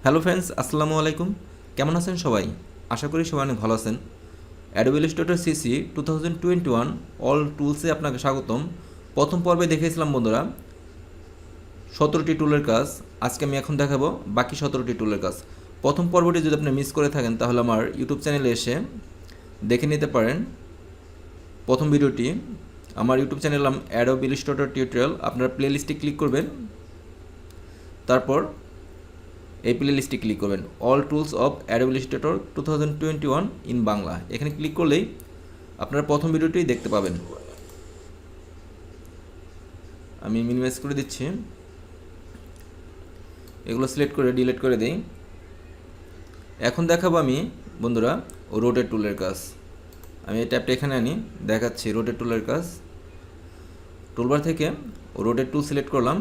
Hello friends, আসসালামু আলাইকুম। কেমন আছেন সবাই? আশা করি সবাই অনেক ভালো আছেন। অ্যাডোবি ইলাস্ট্রেটর সিসি 2021 অল টুলসে আপনাকে স্বাগতম। প্রথম পর্বে দেখেছিলাম বন্ধুরা 17টি টুলের কাজ। আজকে আমি এখন দেখাবো বাকি 17টি টুলের কাজ। প্রথম পর্বটি যদি আপনি মিস করে থাকেন তাহলে আমার ইউটিউব চ্যানেলে এসে দেখে নিতে পারেন। প্রথম ভিডিওটি আমার ইউটিউব চ্যানেল নাম অ্যাডোবি ইলাস্ট্রেটর টিউটোরিয়াল। আপনারা প্লেলিস্টে ক্লিক করবেন, তারপর এই প্লে লিস্টে ক্লিক করবেন all tools of Adobe Illustrator 2021 in Bangla. এখানে ক্লিক করলেই আপনারা প্রথম ভিডিওটি দেখতে পাবেন। আমি মিনিমাইজ করে দিচ্ছি, এগুলো সিলেক্ট করে ডিলিট করে দিই। এখন দেখাবো আমি বন্ধুরা রোটেট টুলের কাজ। আমি এই ট্যাবটা এখানে আনি, দেখাচ্ছি রোটেট টুলের কাজ। টুলবার থেকে রোটেট টুল সিলেক্ট করলাম,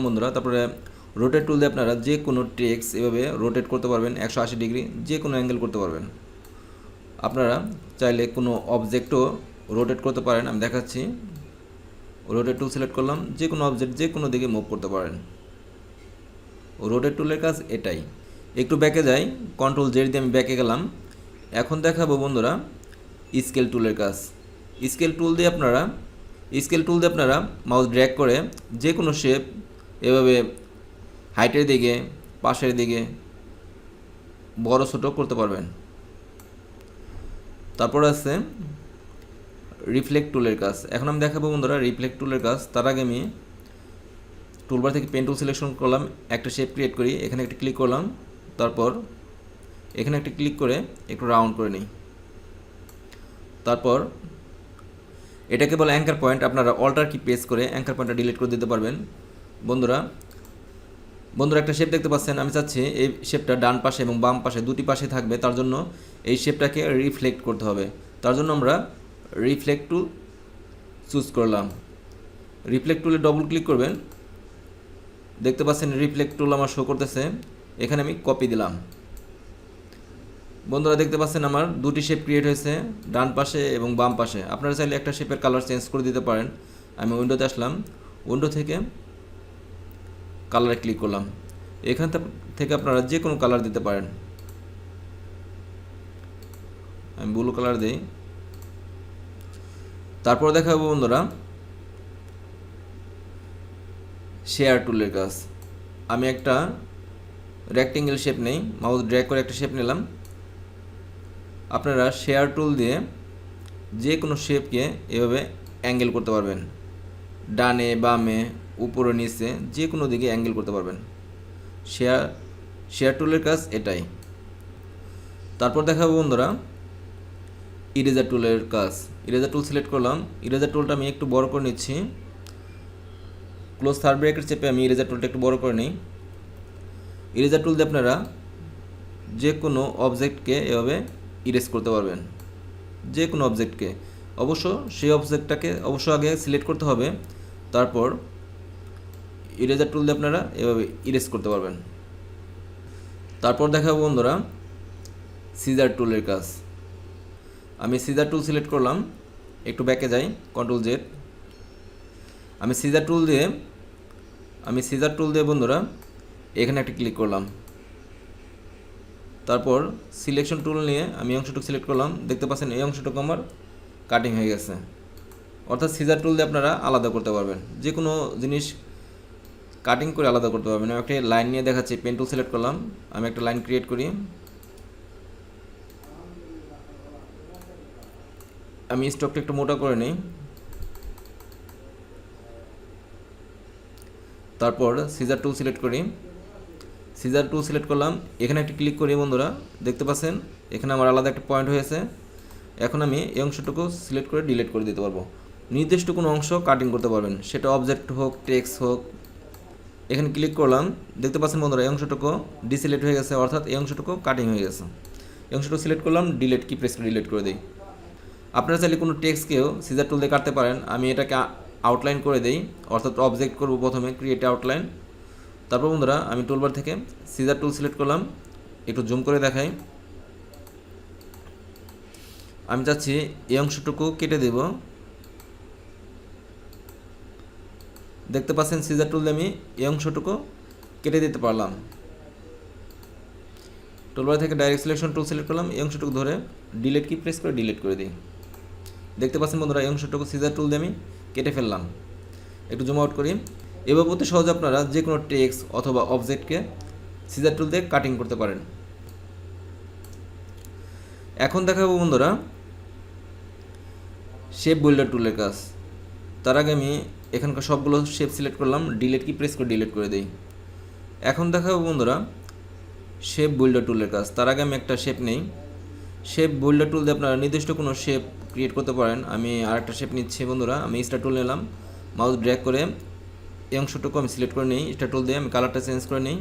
বন্ধুরা। তারপরে রোটেট টুল দিয়ে আপনারা যে কোনো টেক্সট এভাবে রোটেট করতে পারবেন, 180 ডিগ্রি যে কোনো অ্যাঙ্গেল করতে পারবেন। আপনারা চাইলে কোনো অবজেক্টও রোটেট করতে পারেন। আমি দেখাচ্ছি, রোটেট টুল সিলেক্ট করলাম, যে কোনো অবজেক্ট যে কোনো দিকে মুভ করতে পারেন। রোটেট টুলের কাজ এটাই। একটু ব্যাকে যাই, কন্ট্রোল জেড দিয়ে আমি ব্যাকে গেলাম। এখন দেখাবো বন্ধুরা স্কেল টুলের কাজ। স্কেল টুল দিয়ে আপনারা মাউস ড্র্যাগ করে যে কোনো শেপ এভাবে হাইটের দিকে, পাশের দিকে বড় ছোট করতে পারবেন। তারপর আছে রিফ্লেক্ট টুলের কাজ। এখন আমি দেখাবো বন্ধুরা রিফ্লেক্ট টুলের কাজ। তার আগে আমি টুলবার থেকে পেন টুল সিলেকশন করলাম, একটা শেপ ক্রিয়েট করি, এখানে একটা ক্লিক করলাম, তারপর এখানে একটা ক্লিক করে একটু রাউন্ড করে নিই। তারপর এটাকে বলে অ্যাঙ্কার পয়েন্ট। আপনারা অল্টার কি প্রেস করে অ্যাঙ্কার পয়েন্টটা ডিলিট করে দিতে পারবেন। বন্ধুরা একটা শেপ দেখতে পাচ্ছেন। আমি চাচ্ছি এই শেপটা ডান পাশে এবং বাম পাশে দুটি পাশে থাকবে। তার জন্য এই শেপটাকে রিফ্লেক্ট করতে হবে। তার জন্য আমরা রিফ্লেক্ট টুল চুজ করলাম। রিফ্লেক্ট টুলে ডবল ক্লিক করবেন, দেখতে পাচ্ছেন রিফ্লেক্ট টুল আমার শো করতেছে। এখানে আমি কপি দিলাম। বন্ধুরা দেখতে পাচ্ছেন আমার দুটি শেপ ক্রিয়েট হয়েছে, ডান পাশে এবং বাম পাশে। আপনারা চাইলে একটা শেপের কালার চেঞ্জ করে দিতে পারেন। আমি উইন্ডোতে আসলাম, উইন্ডো থেকে কালারে ক্লিক করলাম। এখান থেকে আপনারা যে কোনো কালার দিতে পারেন। আমি ব্লু কালার দিই। তারপর দেখাবো বন্ধুরা শেয়ার টুলের কাজ। আমি একটা রেক্টেঙ্গেল শেপ নেই, মাউস ড্র্যাগ করে একটা শেপ নিলাম। আপনারা শেয়ার টুল দিয়ে যে কোনো শেপকে এভাবে অ্যাঙ্গেল করতে পারবেন, ডানে বামে উপরে নিচে যে কোনো দিকে অ্যাঙ্গেল করতে পারবেন। শেয়ার টুলের কাজ এটাই। তারপর দেখাবো বন্ধুরা ইরেজার টুলের কাজ। ইরেজার টুল সিলেক্ট করলাম, ইরেজার টুলটা আমি একটু বড় করে নিচ্ছি। ক্লোজ থার্ড ব্র্যাকেট চেপে আমি ইরেজার টুলটা একটু বড় করে নিই। ইরেজার টুল দিয়ে আপনারা যে কোনো অবজেক্টকে এভাবে ইরেজ করতে পারবেন, যে কোনো অবজেক্টকে। অবশ্য সেই অবজেক্টটাকে আগে সিলেক্ট করতে হবে, তারপর ইরেজার টুল দিয়ে আপনারা এভাবে ইরেজ করতে পারবেন। তারপর দেখাবো বন্ধুরা সিজার টুলের কাজ। আমি সিজার টুল সিলেক্ট করলাম, একটু ব্যাকে যাই, কন্ট্রোল জেড। আমি সিজার টুল দিয়ে বন্ধুরা এখানে একটা ক্লিক করলাম। তারপর সিলেকশন টুল নিয়ে আমি অংশটুকু সিলেক্ট করলাম। দেখতে পাচ্ছেন এই অংশটুকু আমার কাটিং হয়ে গেছে। অর্থাৎ সিজার টুল দিয়ে আপনারা আলাদা করতে পারবেন, যে কোনো জিনিস কাটিং করে আলাদা করতে পারবেন। আমি একটা লাইন নিয়ে দেখাচ্ছি, পেন টুল সিলেক্ট করলাম, আমি একটা লাইন ক্রিয়েট করি। আমি স্টকটা একটু মোটা করে নিই। তারপর সিজার টুল সিলেক্ট করি, সিজার টুল সিলেক্ট করলাম, এখানে একটা ক্লিক করি। বন্ধুরা দেখতে পাচ্ছেন এখানে আমার আলাদা একটা পয়েন্ট হয়েছে। এখন আমি এই অংশটুকু সিলেক্ট করে ডিলিট করে দিতে পারবো। নির্দিষ্ট কোনো অংশ কাটিং করতে পারবেন, সেটা অবজেক্ট হোক, টেক্সট হোক। এখানে ক্লিক করলাম, দেখতে পাচ্ছেন বন্ধুরা এই অংশটুকু ডিসিলেক্ট হয়ে গেছে, অর্থাৎ এই অংশটুকু কাটিং হয়ে গেছে। এই অংশটুকু সিলেক্ট করলাম, ডিলিট কি প্রেস করে ডিলিট করে দিই। আপনারা চাইলে কোনো টেক্সটকেও সিজার টুল দিয়ে কাটতে পারেন। আমি এটাকে আউটলাইন করে দিই, অর্থাৎ অবজেক্ট করব প্রথমে, ক্রিয়েট আউটলাইন। তারপর বন্ধুরা আমি টুলবার থেকে সিজার টুল সিলেক্ট করলাম, একটু জুম করে দেখাই। আমি চাচ্ছি এই অংশটুকু কেটে দেব। দেখতে পাচ্ছেন সিজার টুল দিয়ে আমি এই অংশটুকু কেটে দিতে পারলাম। টুলবার থেকে ডাইরেক্ট সিলেকশন টুল সিলেক্ট করলাম, এই অংশটুকু ধরে ডিলিট কি প্রেস করে ডিলিট করে দিই। দেখতে পাচ্ছেন বন্ধুরা, এই অংশটুকু সিজার টুল দিয়ে আমি কেটে ফেললাম। একটু জুম আউট করি। এভাবে অতি সহজে আপনারা যে কোনো টেক্সট অথবা অবজেক্টকে সিজার টুল দিয়ে কাটিং করতে পারেন। এখন দেখাবো বন্ধুরা শেপ বিল্ডার টুলের কাজ। তার আগে আমি এখানকার সবগুলো শেপ সিলেক্ট করলাম, ডিলিট কি প্রেস করে ডিলিট করে দিই। এখন দেখাবো বন্ধুরা শেপ বিল্ডার টুলের কাজ। তার আগে আমি একটা শেপ নেই। শেপ বিল্ডার টুল দিয়ে আপনারা নির্দিষ্ট কোনো শেপ ক্রিয়েট করতে পারেন। আমি আরেকটা শেপ নিচ্ছি বন্ধুরা, আমি স্টার টুল নিলাম, মাউস ড্র্যাগ করে এই অংশটুকু আমি সিলেক্ট করে নিই। স্টার টুল দিয়ে আমি কালারটা চেঞ্জ করে নিই,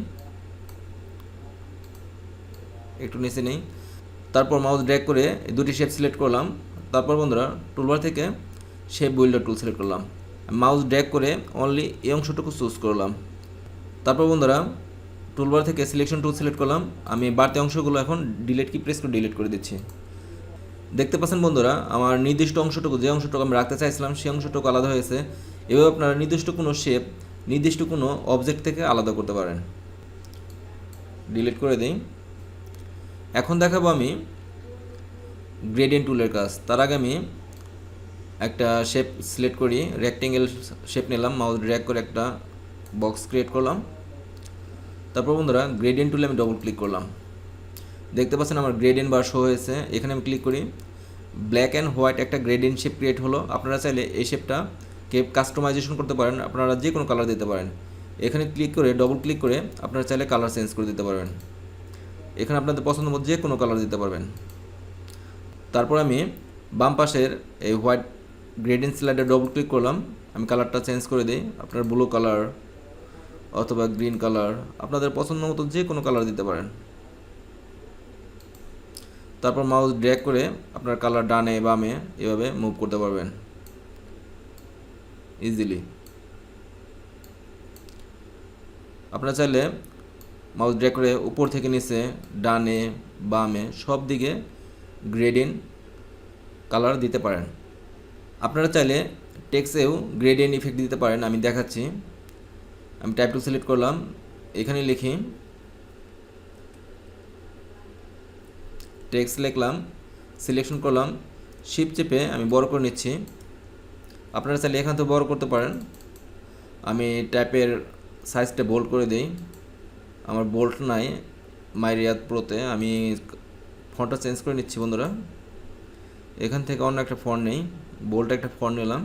একটু নিচে নিই। তারপর মাউস ড্র্যাগ করে দুটি শেপ সিলেক্ট করলাম। তারপর বন্ধুরা টুলবার থেকে শেপ বিল্ডার টুল সিলেক্ট করলাম, মাউস ড্র্যাগ করে অনলি এই অংশটুকু চুজ করলাম। তারপর বন্ধুরা টুলবার থেকে সিলেকশন টুল সিলেক্ট করলাম, আমি বাড়তি অংশগুলো এখন ডিলিট কি প্রেস করে ডিলিট করে দিচ্ছি। দেখতে পাচ্ছেন বন্ধুরা আমার নির্দিষ্ট অংশটুকু, যে অংশটুকু আমি রাখতে চাইছিলাম সেই অংশটুকু আলাদা হয়েছে। এভাবে আপনারা নির্দিষ্ট কোনো শেপ নির্দিষ্ট কোনো অবজেক্ট থেকে আলাদা করতে পারেন। ডিলিট করে দিই। এখন দেখাবো আমি গ্রেডিয়েন্ট টুলের কাজ। তার আগে আমি একটা শেপ সিলেক্ট করি, রেক্টেঙ্গেল শেপ নিলাম, মাউস ড্র্যাগ করে একটা বক্স ক্রিয়েট করলাম। তারপর বন্ধুরা গ্রেডিয়েন্ট টুলে আমি ডবল ক্লিক করলাম। দেখতে পাচ্ছেন আমার গ্রেডিয়েন্ট বার শো হয়েছে। এখানে আমি ক্লিক করি, ব্ল্যাক অ্যান্ড হোয়াইট একটা গ্রেডিয়েন্ট শেপ ক্রিয়েট হলো। আপনারা চাইলে এই শেপটা কাস্টমাইজেশন করতে পারেন, আপনারা যে কোনো কালার দিতে পারেন। এখানে ক্লিক করে ডবল ক্লিক করে আপনারা চাইলে কালার চেঞ্জ করে দিতে পারবেন। এখানে আপনাদের পছন্দ মতো যে কোনো কালার দিতে পারবেন। তারপর আমি বাম পাশের এই হোয়াইট গ্রেডিয়েন্ট স্লাইডে ডবল ক্লিক করলাম, আমি কালারটা চেঞ্জ করে দিই। আপনার ব্লু কালার অথবা গ্রিন কালার, আপনাদের পছন্দ মতো যে কোনো কালার দিতে পারেন। তারপর মাউস ড্র্যাগ করে আপনার কালার ডানে বামে এভাবে মুভ করতে পারবেন ইজিলি। আপনারা চাইলে মাউস ড্র্যাগ করে উপর থেকে নিচে ডানে বামে সব দিকে গ্রেডিয়েন্ট কালার দিতে পারেন। আপনারা চাইলে টেক্সটেও গ্রেডিয়েন্ট ইফেক্ট দিতে পারেন, আমি দেখাচ্ছি। আমি টাইপ টু সিলেক্ট করলাম, এখানে লিখি টেক্সট লিখলাম, সিলেকশন করলাম, শিফট চেপে আমি বড় করে নিচ্ছি। আপনারা চাইলে এখান থেকে বড় করতে পারেন। আমি টাইপের সাইজটা বোল্ড করে দিই, আমার বোল্ড নাই মাইরিয়াদ প্রোতে। আমি ফন্টটা চেঞ্জ করে নিচ্ছি বন্ধুরা। এখান থেকে অন্য একটা ফন্ট নেই, বোল্ড একটা ফন্ট নিলাম।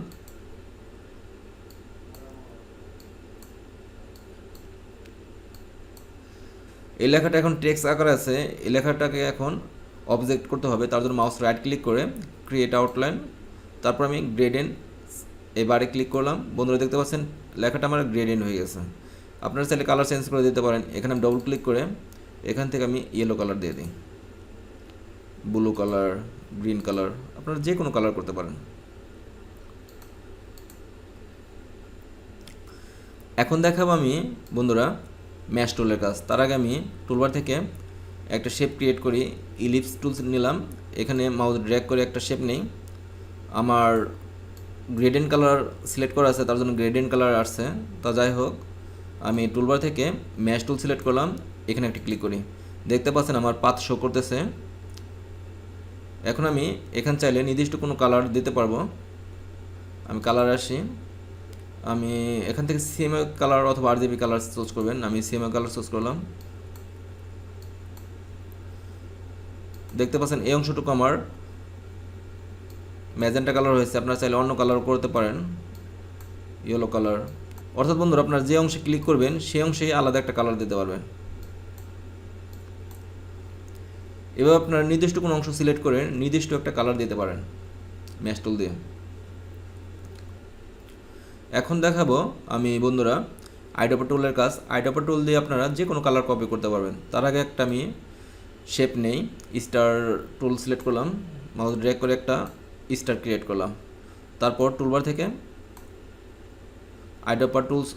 এই লেখাটা এখন টেক্সট আকারে আছে, এই লেখাটাকে এখন অবজেক্ট করতে হবে। তার জন্য মাউস রাইট ক্লিক করে ক্রিয়েট আউটলাইন, তারপর আমি গ্রেডিয়েন্ট এবারে ক্লিক করলাম। বন্ধুরা দেখতে পাচ্ছেন লেখাটা আমার গ্রেডিয়েন্ট হয়ে গেছে। আপনারা চাইলে কালার চেঞ্জ করে দিতে পারেন। এখানে আমি ডবল ক্লিক করে এখান থেকে আমি ইয়েলো কালার দিয়ে দিই, ব্লু কালার, গ্রিন কালার, আপনারা যে কোনো কালার করতে পারেন। এখন দেখাবো আমি বন্ধুরা ম্যাশ টুলের কাজ। তার আগে আমি টুলবার থেকে একটা শেপ ক্রিয়েট করি, ইলিপস টুলস নিলাম। এখানে মাউস ড্র্যাগ করে একটা শেপ নেই। আমার গ্রেডিয়েন্ট কালার সিলেক্ট করা আছে, তার জন্য গ্রেডিয়েন্ট কালার আসছে। তা যাই হোক, আমি টুলবার থেকে ম্যাশ টুল সিলেক্ট করলাম, এখানে একটা ক্লিক করি। দেখতে পাচ্ছেন আমার পাথ শো করতেছে। এখন আমি এখান চাইলে নির্দিষ্ট কোনো কালার দিতে পারবো। আমি কালার আসি, আমি এখান থেকে সিএমএ কালার অথবা আরজিবি কালার চুজ করবেন। আমি সিএমএ কালার চুজ করলাম। দেখতে পাচ্ছেন এই অংশটুকু আমার ম্যাজেন্টা কালার হয়েছে। আপনারা চাইলে অন্য কালার করতে পারেন, ইয়েলো কালার। অর্থাৎ বন্ধুরা আপনার যে অংশে ক্লিক করবেন সেই অংশেই আলাদা একটা কালার দিতে পারবেন। এবার আপনারা নির্দিষ্ট কোনো অংশ সিলেক্ট করে নির্দিষ্ট একটা কালার দিতে পারেন ম্যাশ টুল দিয়ে। এখন দেখাবো আমি বন্ধুরা আইড্রপার টুলের কাজ। আইড্রপার টুল দিয়ে আপনারা যে কোনো কালার কপি করতে পারবেন। তার আগে একটা আমি শেপ নেই, স্টার টুল সিলেক্ট করলাম, মাউস ড্র্যাগ করে একটা স্টার ক্রিয়েট করলাম। তারপর টুলবার থেকে আইড্রপার টুলস,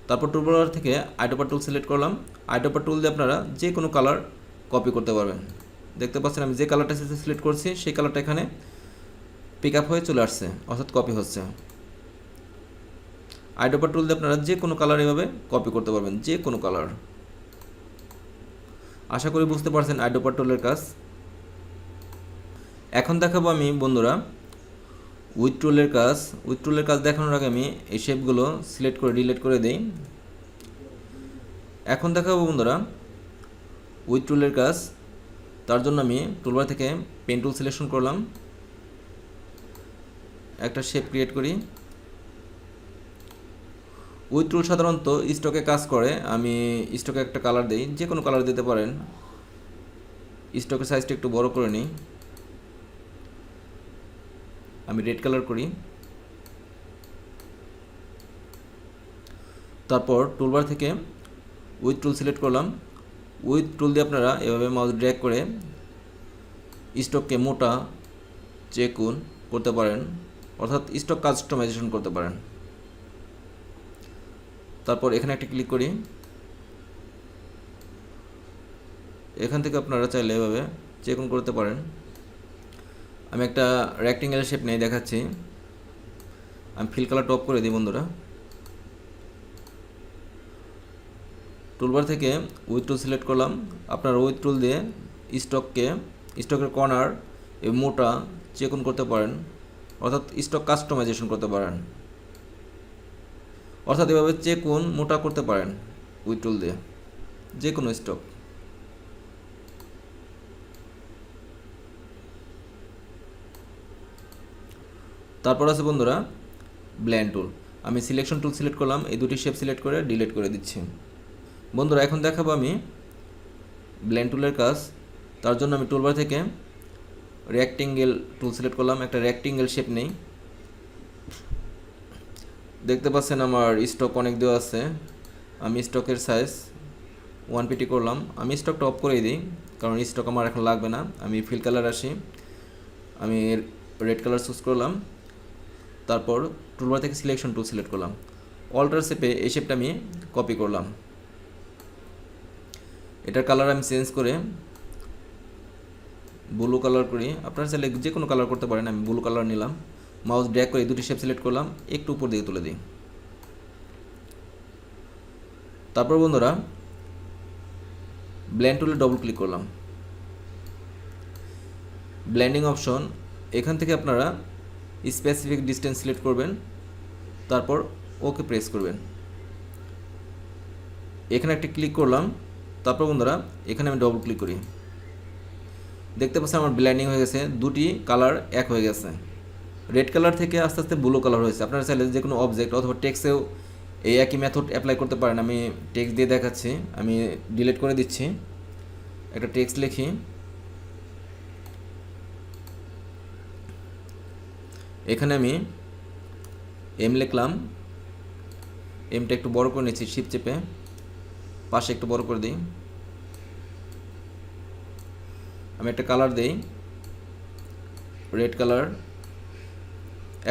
তারপর টুলবার থেকে আইড্রপার টুল সিলেক্ট করলাম। আইড্রপার টুল দিয়ে আপনারা যে কোনো কালার কপি করতে পারবেন। দেখতে পাচ্ছেন আমি যে কালারটা সিলেক্ট করছি সেই কালারটা এখানে পিক আপ হয়ে চলে আসছে, অর্থাৎ কপি হচ্ছে। আইড্রপার টুল দিয়ে আপনারা যে কোনো কালার এভাবে কপি করতে পারবেন, যে কোনো কালার। আশা করি বুঝতে পারছেন আইড্রপার টুলের কাজ। এখন দেখাবো আমি বন্ধুরা উইথ টুলের কাজ। উইথ টুলের কাজ দেখানোর আগে আমি এই শেপগুলো সিলেক্ট করে ডিলিট করে দিই। এখন দেখাবো বন্ধুরা উইথ টুলের কাজ। তার জন্য আমি টুলবার থেকে পেন টুল সিলেকশন করলাম, একটা শেপ ক্রিয়েট করি। উইথ টুল সাধারণত স্টকে কাজ করে। আমি স্টকে একটা কালার দিই, যে কোনো কালার দিতে পারেন। স্টকের সাইজটা একটু বড় করে নিই, আমি রেড কালার করি। তারপর টুলবার থেকে উইথ টুল সিলেক্ট করলাম। উইথ টুল দিয়ে আপনারা এভাবে মাউস ড্র্যাগ করে স্টককে মোটা চেকুন করতে পারেন, অর্থাৎ স্টক কাস্টমাইজেশন করতে পারেন। তারপর এখানে একটা ক্লিক করি। এখান থেকে আপনারা চাইলে এভাবে চেকুন করতে পারেন। আমি একটা রেক্টেঙ্গেল শেপ নিয়ে দেখাচ্ছি। আমি ফিল কালার টপ করে দিই বন্ধুরা। টুলবার থেকে উইথ টুল সিলেক্ট করলাম। আপনারা উইথ টুল দিয়ে স্টকের কর্নার এবং মোটা চেকুন করতে পারেন, অর্থাৎ স্টক কাস্টমাইজেশন করতে পারেন, অর্থাৎ এভাবে চেকুন মোটা করতে পারেন উইথ টুল দিয়ে যে কোনো স্টক। তারপর আছে বন্ধুরা ব্লেন্ড টুল। আমি সিলেকশন টুল সিলেক্ট করলাম, এই দুটি শেপ সিলেক্ট করে ডিলিট করে দিচ্ছি। বন্ধুরা এখন দেখাবো আমি ব্লেন্ড টুলের কাজ। তার জন্য আমি টুলবার থেকে রেক্টেঙ্গেল টুল সিলেক্ট করলাম, একটা রেক্টেঙ্গেল শেপ নেই। দেখতে পাচ্ছেন আমার স্টক অনেক দেওয়া আছে। আমি স্টকের সাইজ 1 করলাম। আমি স্টকটা অফ করে দিই, কারণ স্টক আমার এখন লাগবে না। আমি ফিল কালার আসি, আমি রেড কালার চুজ করলাম। তারপর টুলবার থেকে সিলেকশন টুল সিলেক্ট করলাম, অল্টার শেপে এই শেপটা আমি কপি করলাম। এটার কালার আমি চেঞ্জ করে ব্লু কালার করি। আপনারা চাইলে যে কোনো কালার করতে পারেন। আমি ব্লু কালার নিলাম, মাউস ড্র্যাগ করে দুটি শেপ সিলেক্ট করলাম, একটু উপর দিকে তুলে দিই। তারপর বন্ধুরা ব্লেন্ড টুলে ডবল ক্লিক করলাম। ব্লেন্ডিং অপশন, এখান থেকে আপনারা স্পেসিফিক ডিস্টেন্স সিলেক্ট করবেন, তারপর ওকে প্রেস করবেন। এখানে একটা ক্লিক করলাম। তারপর বন্ধুরা এখানে আমি ডবল ক্লিক করি। দেখতে পাচ্ছেন আমার ব্লেন্ডিং হয়ে গেছে, দুটি কালার এক হয়ে গেছে। রেড কালার থেকে আস্তে আস্তে ব্লু কালার হয়েছে। আপনারা চাইলে যে কোনো অবজেক্ট অথবা টেক্সটেও এই একই মেথড অ্যাপ্লাই করতে পারেন। আমি টেক্সট দিয়ে দেখাচ্ছি, আমি ডিলিট করে দিচ্ছি। একটা টেক্সট লিখি, এখানে আমি এম লিখলাম, এমটা একটু বড় করে নিচ্ছি শিপ চেপে, পাশে একটু বড় করে দিই। আমি একটা কালার দিই, রেড কালার।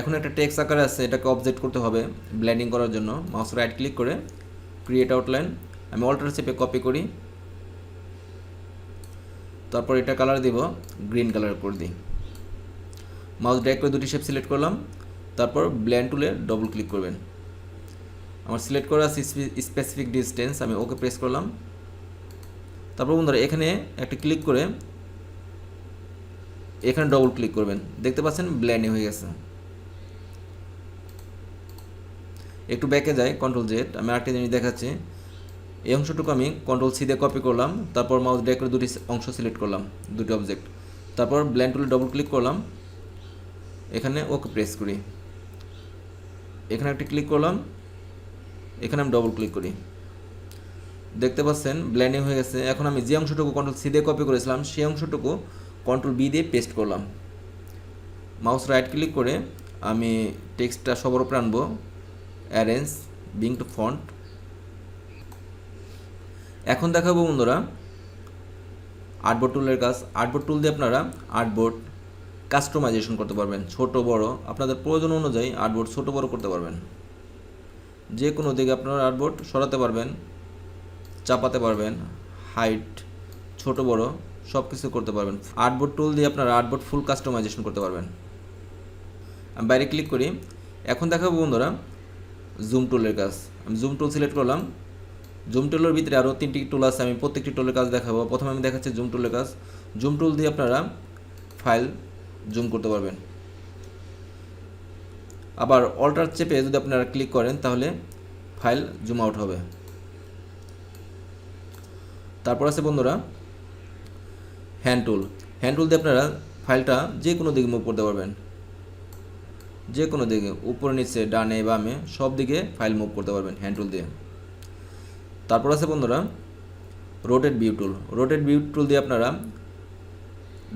এখন একটা টেক্সট আকারে আছে, এটাকে অবজেক্ট করতে হবে ব্লেন্ডিং করার জন্য। মাউস রাইট ক্লিক করে ক্রিয়েট আউটলাইন, আমি অল্টার চেপে কপি করি। তারপর এটা কালার দিব, গ্রিন কালার করে দিই। মাউস ড্র্যাগ করে দুটি শেপ সিলেক্ট করলাম। তারপর ব্লেন্ড টুলে ডবল ক্লিক করবেন। আমার সিলেক্ট করা আছে স্পেসিফিক ডিস্টেন্স, আমি ওকে প্রেস করলাম। তারপর বন্ধুরা এখানে একটা ক্লিক করে এখানে ডবল ক্লিক করবেন। দেখতে পাচ্ছেন ব্লেন্ডিং হয়ে গেছে। একটু ব্যাকে যায়, কন্ট্রোল জেড। আমি আরেকটা জিনিস দেখাচ্ছি। এই অংশটুকু আমি কন্ট্রোল সি দিয়ে কপি করলাম। তারপর মাউস ড্র্যাগ করে দুটি অংশ সিলেক্ট করলাম, দুটি অবজেক্ট। তারপর ব্লেন্ড টুলে ডবল ক্লিক করলাম, এখানে ওকে প্রেস করি। এখানে একটা ক্লিক করলাম, এখানে আমি ডবল ক্লিক করি। দেখতে পাচ্ছেন ব্লেন্ডিং হয়ে গেছে। এখন আমি যে অংশটুকু কন্ট্রোল সি দিয়ে কপি করেছিলাম সেই অংশটুকু কন্ট্রোল বি দিয়ে পেস্ট করলাম। মাউস রাইট ক্লিক করে আমি টেক্সটটা সবার উপরে আনবো, অ্যারেঞ্জ বিং টু ফন্ট। এখন দেখাবো বন্ধুরা আর্টবোর্ড টুলের কাজ। আর্টবোর্ড টুল দিয়ে আপনারা আর্টবোর্ড কাস্টমাইজেশন করতে পারবেন, ছোট বড় আপনাদের প্রয়োজন অনুযায়ী আর্টবোর্ড ছোট বড় করতে পারবেন। যে কোনো দিকে আপনারা আর্টবোর্ড সরাতে পারবেন, চাপাতে পারবেন, হাইট ছোট বড় সব কিছু করতে পারবেন। আর্টবোর্ড টুল দিয়ে আপনারা আর্টবোর্ড ফুল কাস্টমাইজেশন করতে পারবেন। আমি বাইরে ক্লিক করি। এখন দেখাবো বন্ধুরা জুম টুলের কাজ। আমি জুম টুল সিলেক্ট করলাম। জুম টুলের ভিতরে আরও 3টি টুল আছে, আমি প্রত্যেকটি টুলের কাজ দেখাবো। প্রথমে আমি দেখাচ্ছি জুম টুলের কাজ। জুম টুল দিয়ে আপনারা ফাইল জুম করতে পারবেন। আবার অল্টার চেপে যদি আপনারা ক্লিক করেন তাহলে ফাইল জুম আউট হবে। তারপর আছে বন্ধুরা হ্যান্ড টুল। হ্যান্ড টুল দিয়ে আপনারা ফাইলটা যে কোনো দিকে মুভ করতে পারবেন, যে কোনো দিকে, উপরে নিচে ডানে বামে সব দিকে ফাইল মুভ করতে পারবেন হ্যান্ড টুল দিয়ে। তারপর আছে বন্ধুরা রোটেট ভিউ টুল। রোটেট ভিউ টুল দিয়ে আপনারা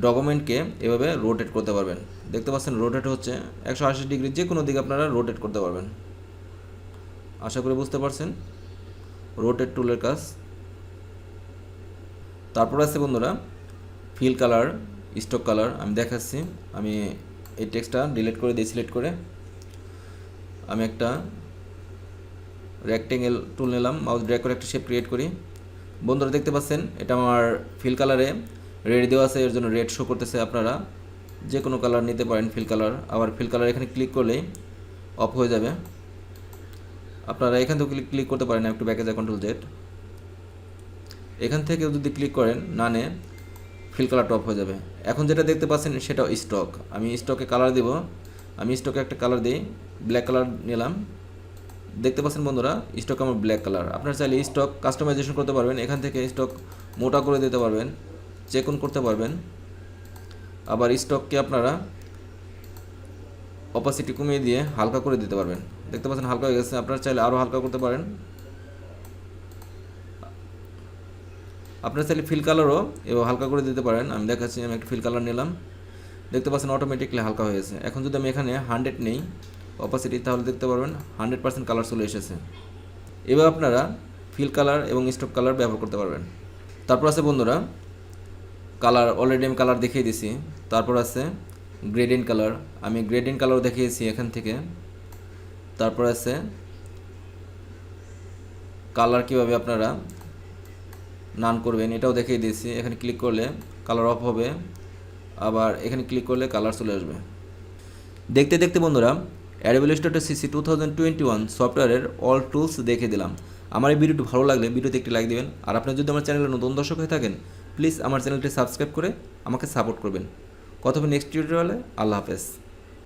ডকুমেন্টকে এভাবে রোটেট করতে পারবেন। দেখতে পাচ্ছেন রোটেট হচ্ছে 180 ডিগ্রি, যে কোনো দিকে আপনারা রোটেট করতে পারবেন। আশা করি বুঝতে পারছেন রোটেট টুলের কাজ। তারপর আছে বন্ধুরা ফিল কালার, স্টক কালার। আমি দেখাচ্ছি। আমি এই টেক্সটটা ডিলিট করে দিই সিলেক্ট করে। আমি একটা রেক্টেঙ্গেল টুল নিলাম, মাউস ড্র্যাগ করে একটা শেপ ক্রিয়েট করি। বন্ধুরা দেখতে পাচ্ছেন এটা আমার ফিল কালারে রেড দেওয়া আছে, এর জন্য রেড শো করতেছে। আপনারা যে কোনো কালার নিতে পারেন ফিল কালার। আবার ফিল কালার এখানে ক্লিক করলেই অফ হয়ে যাবে। আপনারা এখান থেকে ক্লিক করতে পারেন, একটু ব্যাকে যায় কন্ট্রোল জেড। এখান থেকে যদি ক্লিক করেন নানে ফিল কালারটা অফ হয়ে যাবে। এখন যেটা দেখতে পাচ্ছেন সেটা স্টক। আমি স্টকে কালার দেব। আমি স্টকে একটা কালার দিই, ব্ল্যাক কালার নিলাম। দেখতে পাচ্ছেন বন্ধুরা স্টক আমার ব্ল্যাক কালার। আপনারা চাইলে স্টক কাস্টমাইজেশন করতে পারবেন, এখান থেকে স্টক মোটা করে দিতে পারবেন, চেক অন করতে পারবেন। আবার স্টককে আপনারা অপাসিটি কমিয়ে দিয়ে হালকা করে দিতে পারবেন। দেখতে পাচ্ছেন হালকা হয়ে গেছে, আপনারা চাইলে আরও হালকা করতে পারেন। আপনারা চাইলে ফিল কালারও এবার হালকা করে দিতে পারেন। আমি দেখাচ্ছি, আমি একটা ফিল কালার নিলাম। দেখতে পাচ্ছেন অটোমেটিকলি হালকা হয়ে গেছে। এখন যদি আমি এখানে 100 নেই অপাসিটি, তাহলে দেখতে পারবেন 100% কালার চলে এসেছে। এবার আপনারা ফিল কালার এবং স্টক কালার ব্যবহার করতে পারবেন। তারপর আছে বন্ধুরা কালার, অলরেডি আমি কালার দেখিয়ে দিছি। তারপর আছে গ্রেডিয়েন্ট কালার, আমি গ্রেডিয়েন্ট কালার দেখিয়েছি এখান থেকে। তারপর আছে কালার কীভাবে আপনারা নান করবেন এটাও দেখিয়ে দিয়েছি। এখানে ক্লিক করলে কালার অফ হবে, আবার এখানে ক্লিক করলে কালার চলে আসবে। দেখতে দেখতে বন্ধুরা অ্যাডোবি ইলাস্ট্রেটর সিসি 2021 সফটওয়্যারের অল টুলস দেখে দিলাম। আমার এই ভিডিওটি ভালো লাগলে ভিডিওতে একটি লাইক দেবেন। আর আপনি যদি আমার চ্যানেলে নতুন দর্শক হয়ে থাকেন প্লিজ আমার চ্যানেলটি সাবস্ক্রাইব করে আমাকে সাপোর্ট করবেন। কথা হবে নেক্সট টিউটোরিয়ালে। আল্লাহ হাফেজ।